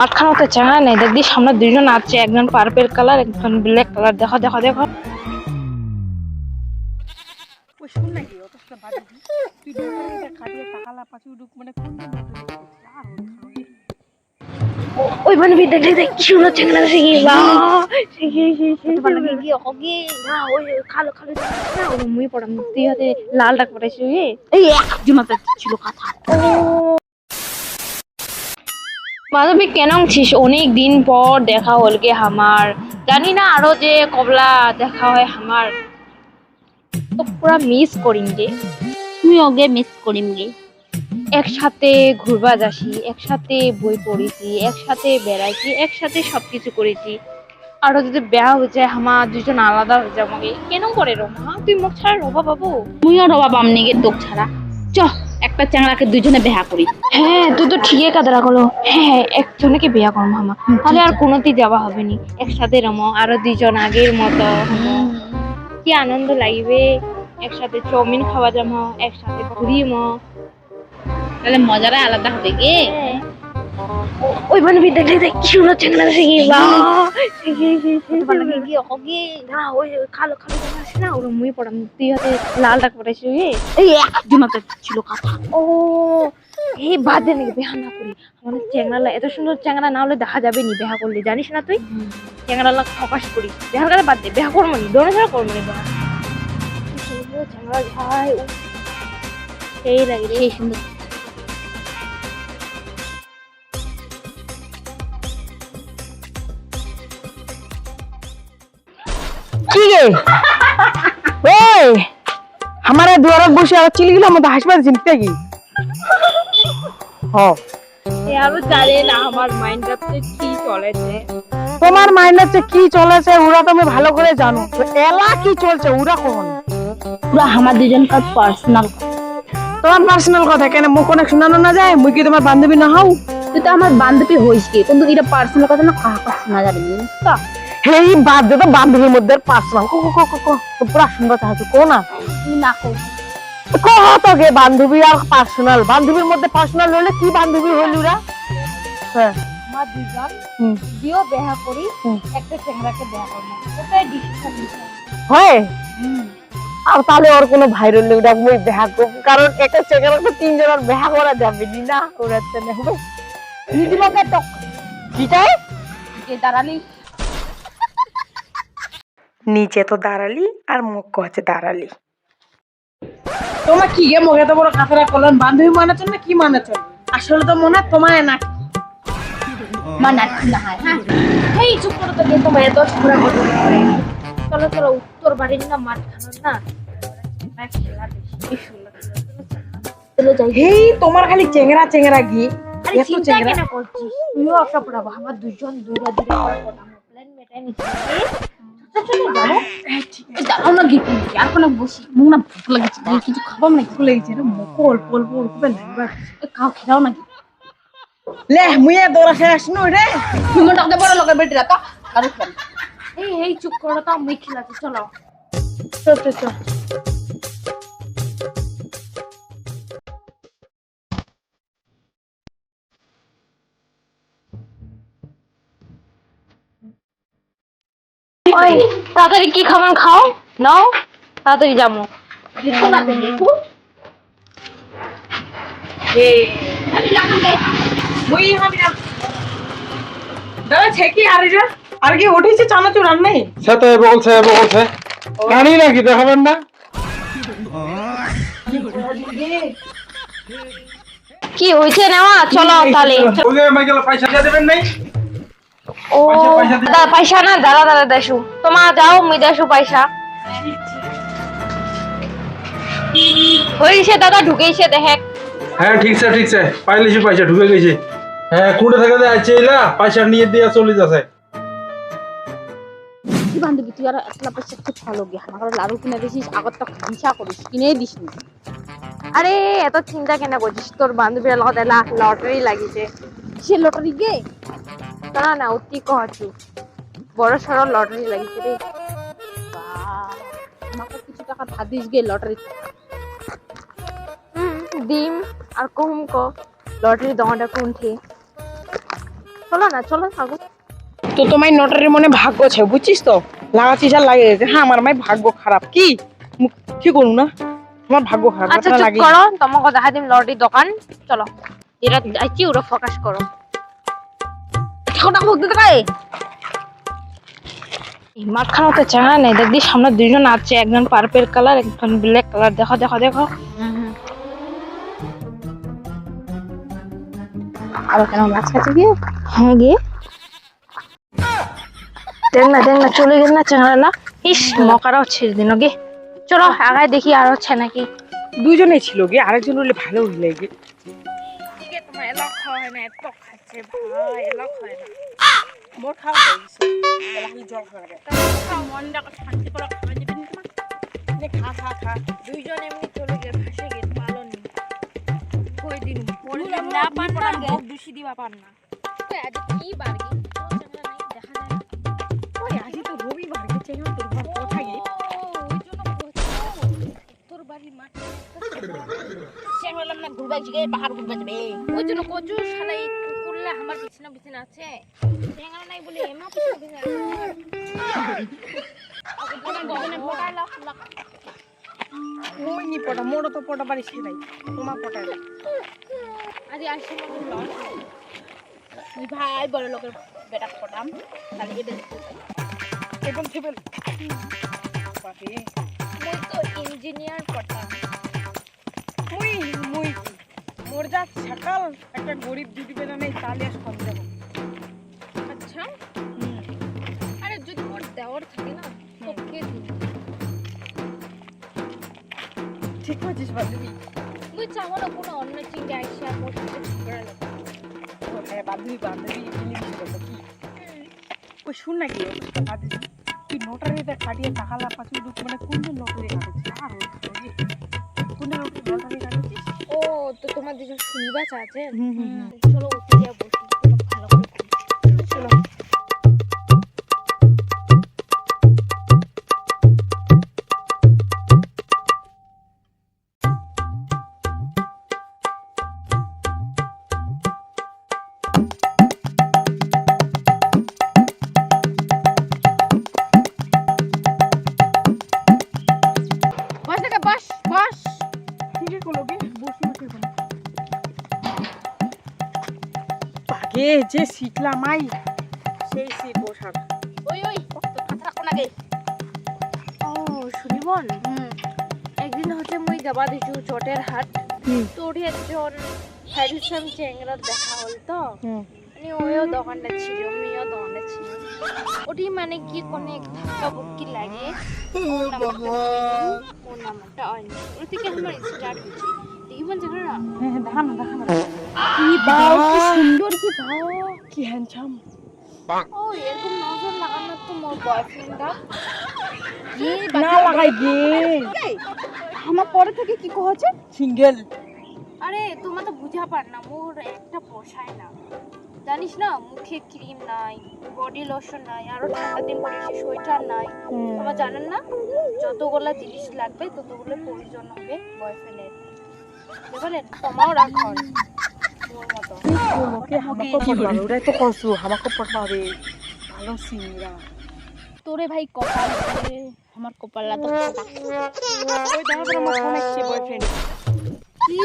মাঝখানে চাঙা নেই দেখবি সামনে দুইজন আছে, একজন পার্পল কালার একজন ব্ল্যাক কালার। দেখো দেখো দেখো ওই বান্ধবী দেখলে দেখ কি সুন্দর চ্যাংড়া শিখি না ওই খালো খালো না ওই মুই পড়াম তুই হাতে লাল ডাক পড়াইছি এই একজন ছিল কথা। বান্ধবী কেন ছিস? অনেক দিন পর দেখা হল গে আমার, জানি না আরো যে কবলা দেখা হয় আমার, তো পুরা মিস করিম গে। তুই ওকে মিস করিম গে। একসাথে ঘুরবা যাসি, একসাথে বই পড়েছি, একসাথে বেড়াইছি, একসাথে সবকিছু করেছি। আরো যদি বেয়া হয়ে যায় আমার দুজন আলাদা হয়ে যাবো গে। কেন করে রমা তুই মুখ ছাড়া রবা পাবো? তুইও রবা পামনি গে তোক ছাড়া। চ একটা চ্যাংড়াকে দুইজনে বেহা করি। হ্যাঁ তুই তো ঠিকই কাদরা করলো। হ্যাঁ একজনকে বিয়া করবো হামা, তাহলে আর কোনোতেই যাওয়া হবে নি। একসাথে রমো আরো দুইজন আগের মতো কি আনন্দ লাগবে। একসাথে চাউমিন খাওয়া যাবো, একসাথে ঘুরিমো, তাহলে মজাটা আলাদা হবে গে। ওই বান্ধবী দেখলে দেখ কি সুন্দর চ্যাংড়া শিখি না ওই খালো খালো আছে না ওরা মুই পড়াম তুই হাতে লাল ডাক পড়াইছি এই একজন ছিল কথা। ও এই বাদ দে নাকি বেহা না করি। আমাদের চ্যাংড়ালা এত সুন্দর চ্যাংড়া না হলে দেখা যাবে নি বেহা করলে, জানিস না তুই? চ্যাংড়ালা ফকাস করি বেহার কাছে বাদ দে, বেহা করবো নি দোনো ছাড়া করবো নি বেহা। চ্যাংড়া ভাই সেই লাগে সেই সুন্দর। কি গে ওই हमारे द्वारा বসে আর চিলগুলো মধ্যে হাসপাতাল চিনতে কি হ আমি জানি না আমার মাইন্ডটাতে কি চলেছে। তোমার মাইন্ডে কি চলেছে ওরা তুমি ভালো করে জানো। তো এলা কি চলছে ওরা কোন পুরো আমার দুজনকার পার্সোনাল। তোমার পার্সোনাল কথা কেন মুখ অনেক শোনানো না যায়? মুই কি তোমার বান্ধবী না হও? তুই তো আমার বান্ধবী হইস গে, কিন্তু এটা পার্সোনাল কথা না, কাহা শোনা যাবে না তো। হেই বাদ দে তো বান্ধবীর মধ্যে পার্সোনাল তো পুরা শুনবা চাচ্ছ কো না তুই না কই কহ তো গে বান্ধবী আর পার্সোনাল। বান্ধবীর মধ্যে পার্সোনাল হলে কি বান্ধবী হইল ওরা? হ্যাঁ আমার দুজন দিও বেহা করি, একটা চ্যাংড়াকে বেহা করবো, এটাই ডিসিশন নিতে হয়। আর তাহলে ওর কোনো ভাইরাল ওটা মুই বেহা করব, কারণ একটা চেকার তো তিনজনের বেহা করা যাবে না ওরা তেনে হবে নিজেকে তো কিটাই যে দাঁড়ালি নিচে তো দাঁড়ালি আর মুখ কচে দাঁড়ালি। তোমার কি গে মুখে তো বড় কাতরা করলেন বান্ধবী মানাচ্ছেন না কি মানাচ্ছেন? আসলে তো মনে তোমায় না মানাচ্ছি না হয়। হ্যাঁ এই চুপ করো তো, দিয়ে তোমার এত ঘোরা ঘুরে চলো চলো উত্তর বাড়ির না মাঠখানো না খেলা বেশি সুন্দর চলো যাই। হেই তোমার খালি চেংরা চেংরা গি আরে এত চিন্তা চেংরা কেন করছিস? তুইও একটা পড়াবো, আমার দুজন দূরে দূরে প্ল্যান মেটাই নিচ্ছি। চলো যাবো। দাঁড়াও না গিয়ে আর কোনো বসি মুখ না ভুক লাগছে, তাই কিছু খাবার না ফুলে গেছে রে মুখ অল্প অল্প অল্প লাগবা খাও খেলাও নাকি লে মুইয়া দৌড়া শেষ নই রে তুমি ডাকতে পারো লোকের বেটিরা তো আর খেল। এই চুপ করো তো, আমি খেলাতে চলো। চল চল চল ওই তাড়াতাড়ি কি খাবার খাও নাও, তাড়াতাড়ি যাবো। মুই হাবি না দাদা ছেকি আরে আর কি উঠেছে চানাচুর আর নেই সাথে বলছে জানি নাকি দেখাবেন না। কি হয়েছে নেওয়া? চলো তাহলে। ওই মাইকেল পয়সা দিয়ে দেবেন নাই? ও দাদা পয়সা না দাদা দাদা দেশু তোমার যাও মুই দেশু পয়সা হয়েছে দাদা ঢুকেইছে দেখে। হ্যাঁ ঠিকছে পাইলেছি পয়সা ঢুকে গেছে। হ্যাঁ কুড়ে থেকে আছে এলা পয়সা নিয়ে দিয়ে চলে যাচ্ছে। কি বান্ধবী তুই আর একলা পয়সা খুব ভালো গে, আমার লাড়ু কিনে দিছিস আগত তো হিংসা করিস, কিনে দিস নি। আরে এত চিন্তা কেন করছিস? তোর বান্ধবীর লগত লটারি লাগিছে। সে লটারি গে না না অতি কহছু বড় সড় লটারি লাগিছে রে। আমাকে কিছু টাকা ধার দিস গে লটারি। ডিম আর কম ক লটারি দমাটা কোনঠে চলো না, চলো আগো। তো তোমার নটারের মনে ভাগ্য আছে বুঝছিস তো, লাগাচ্ছিস আর লাগিয়ে দিয়েছে। হ্যাঁ আমার মায়ের ভাগ্য খারাপ, কি কি করবো না, তোমার ভাগ্য খারাপ। আচ্ছা কথাটা চুপ লাগিয়ে করো, তোমাকে দেখা দিম লটারির দোকান। চলো, এরা আইছি, ওরা ফোকাস করো। ঠাকুরটা ভুগতে দেখায় মাঝখানে চেহারা নেই, দেখবি সামনে দুইজন আছে, একজন পার্পল কালার, একজন ব্ল্যাক কালার। দেখো দেখো দেখো। আরো কেন লাগছে গিয়ে? হ্যাঁ গিয়ে দেখ না দেখ না, চলে গেল না চেহারা। ইস মকারাও ছেড়ে দিন গে। চলো আগায় দেখি আর হচ্ছে নাকি। দুজনে ছিল গে, আরেকজন হলে ভালো হইলে গে। তোমার এলাক হয় না, এত খাচ্ছে ভাই, এলাক হয় না। মোর খাওয়া হয়ে গেছে, খালি জল খাওয়া যায়। মনটা শান্তি করে খাওয়া যাবে না তোমার? খা খা খা। দুইজন এমনি চলে গেল, ফাঁসে গেল, ভালো নেই। কই দিন পরে না পান না, মুখ দূষি দিবা পান না। আজ কি বার্গি দেখা যায় না। ওই আজই তো রবিবার, গেছে না তোর ঘর কোথায় গে? ওই জন্য তোর বাড়ির মাঠে চেঙ্গলাম না, ঘুরবা জিগে পাহাড় ঘুরবা যাবে। ওই জন্য কচু শালা এই কুকুরলা আমার বিছনা বিছনা আছে, চেঙ্গলা নাই বলে এমা বিছনা বিছনা আছে। গগনে পড়াই লাখ লাখ ওই নি পটা, মোড়ো তো পটা বাড়ি সেলাই, তোমার পটায় না। আজ আসি মতো লস তুই ভাই বড় লোকের বেটা পটাম তাহলে এটা টেবল টেবল বাকি মই তো ইঞ্জিনিয়ার পটাম। মুই মুই মোর যা সকাল একটা গরিব দিদি বেলা নেই, তাহলে আর সন্দেহ। আচ্ছা আরে যদি মোর দেওয়ার থাকে না তোকে দিই। ঠিক বলছিস বান্ধবী। মুই চাও না কোনো অন্য চিন্তা আইসা মোর সাথে ঝগড়া লাগে। হ্যাঁ বান্ধবী বান্ধবী মিলিমিশি করবো কি। ওই শুন না কি তুই নোটারিতে কাটিয়ে টাকা লাপাচ্ছি, মানে কোনজন নোটারি কাটেছিস? আর কোন নোটারি কাটেছিস? ও তো তোমার দুজন শুনিবা চাচ্ছে। হুম হুম হুম। চলো উঠে যা বসি, ভালো করে চলো। বস দেখে বস বস। ঠিক আছে লোকে বসে বসে বলে আগে যে শিখলাম আই সেই সিট বসার। ওই ওই তো কথা রাখো না গে। ও শুনিবন, একদিন হচ্ছে মুই যাবা দিছু চটের হাট। তোরই একজন হ্যান্ডসাম চেংরার দেখা হল তো, মানে ওইও দোকানটা ছিল, মেয়েও দোকানটা ছিল। ওটি মানে কি কোনে ধাক্কা বুক্কি লাগে ওর নাম্বারটা অন্য ওর থেকে আমার স্টার্ট হয়েছে। দেখি বল জানো না হ্যাঁ দেখা না দেখা না। কি বাও, কি সুন্দর, কি বাও, কি হ্যান্ডসাম। ও এরকম নজর লাগানো তো মোর বয়ফ্রেন্ডটা না লাগাই গে আমার পরে থেকে কি কহছে? সিঙ্গেল। আরে তোমার তো বুঝা পার না, মোর একটা পোষায় না জানিস না, মুখে ক্রিম নাই, বডি লোশন নাই, আরো ঠান্ডা দিন পড়েছে সোয়েটার নাই। তোমার জানেন না যতগুলা জিনিস লাগবে ততগুলো প্রয়োজন হবে বয়ফ্রেন্ডের, বুঝলেন? তোমাও রাখুন মোর মতো। ওকে আমাকে পড়বা, ওরাই তো কসু আমাকে পড়বা রে, ভালো সিংরা। তোরে ভাই কপাল রে, আমার কপালটা তো ফাটা। ওই দেখা করে আমার ফোন আসছে বয়ফ্রেন্ড। কি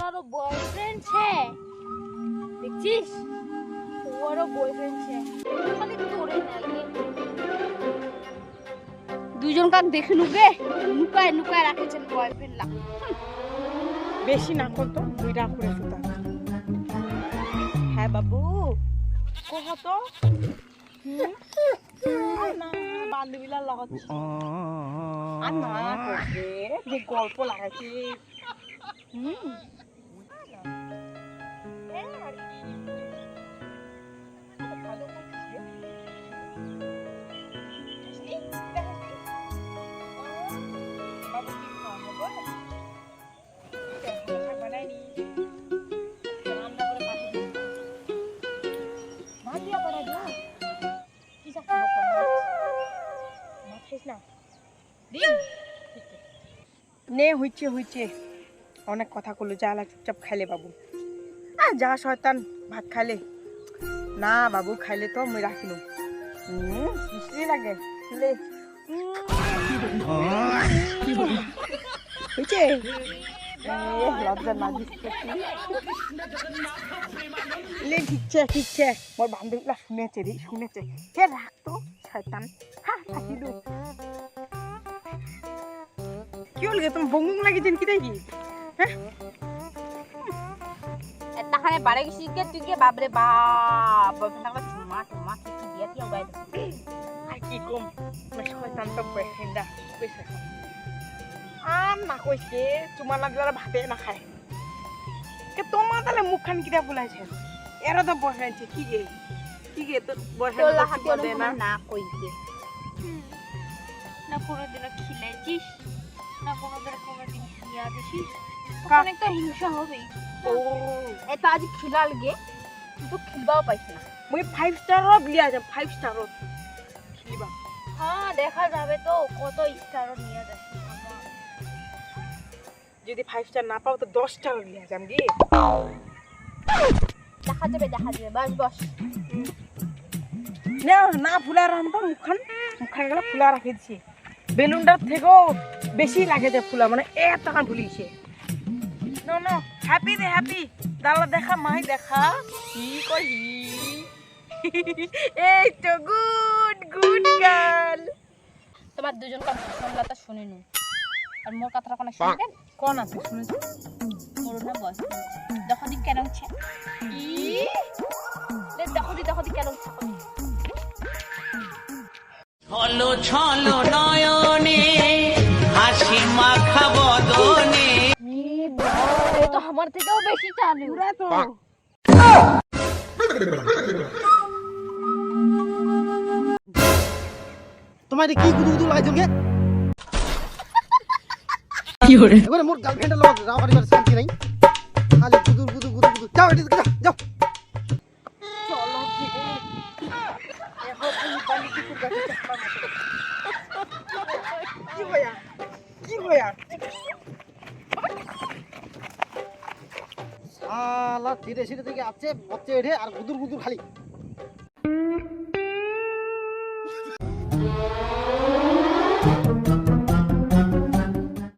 ওরও বয়ফ্রেন্ড ছে দেখছিস, ওরও বয়ফ্রেন্ড ছে, খালি তোরে নাকি দুজন কাক দেখে নুকে নুকায় নুকায় রাখেছেন বয়ফ্রেন্ড লা। বেশি না করতো দুইটা করে সুতা। হ্যাঁ বাবু কহ তো। না বান্ধবীলা লগত আর না করবে যে গল্প লাগাইছে। নে হইছে হইছে অনেক কথা কইলো, যা চুপচাপ খাইলে বাবু। আর যা শয়তান ভাত খাইলে না বাবু খাইলে তো মই রাখিলো মিষ্টি লাগে লে হয়েছে লজ্জা না দিচ্ছে লে ঠিকছে মোর বান্ধবীরা শুনেছে রে শুনেছে কে রাখতো শয়তান হ্যাঁ থাকি দু কি হল গে তুমি বঙ্গুং লাগিয়েছেন কি দেখি হ্যাঁ এটাখানে বাড়ে গেছি কে তুই কে বাবরে বাপ বাবা চুমা টুমা কি দিয়া কি উগাই আর কি কম শয়তান তো বয়ফ্রেন্ডা কইছে আর না কইছে চুমা না দিলে ভাতে না খায় কে তোমার তাহলে মুখখান কিটা বুলাইছে এরা তো বয়ফ্রেন্ড কি গে তো বয়ফ্রেন্ড তোলা হাতে দে না না কইতে না কোনোদিনও খিলাইছিস না কোনোদিন খিয়া দিছিস কা- তখন একটা হিংসা হবেই ও এটা আজ খিলাল গে কিন্তু খিলবাও পাইছ না মুই 5 স্টারত লিয়া যাব 5 স্টারত খিলিবা হ্যাঁ দেখা যাবে তো কত স্টারও নিয়ে যাচ্ছিস যদি 5 স্টার না পাও তো 10 স্টার লিয়া যাম গে দেখা যাবে বাস বস না না ফুলা রাম তো মুখখান গেলে ফুলা রাখে দিছে বেলুনটার থেকেও বেশি লাগে যে ফুলা মানে এত টাকা ফুলিছে নো হ্যাপি দালা দেখা মাই দেখা কি কই এই তো গুড গার্ল তোমার দুজন কথা শুনিনু আর মোর কথাটা কোন শুনবেন কোন আছে শুনেছ মোর না বস দেখো দি কেন ছে লে দেখো দি কেন ছে ছলো ছলো নয়নে হাসি মাখা বদনে এ তো আমার থেকেও বেশি চালু পুরা তো তোমার কি গুদু গুদু লাগাইছো গে কি করে এবারে মোর গার্লফ্রেন্ডের লগ রাও করিবার শান্তি নাই খালি গুদু গুদু গুদু গুদু যাও এদিকে যাও চলো এখন তুমি বালি কি করবে কি হয়া শালা ধীরে ধীরে থেকে আছে বচ্চে এঠে আর গুদুর গুদুর খালি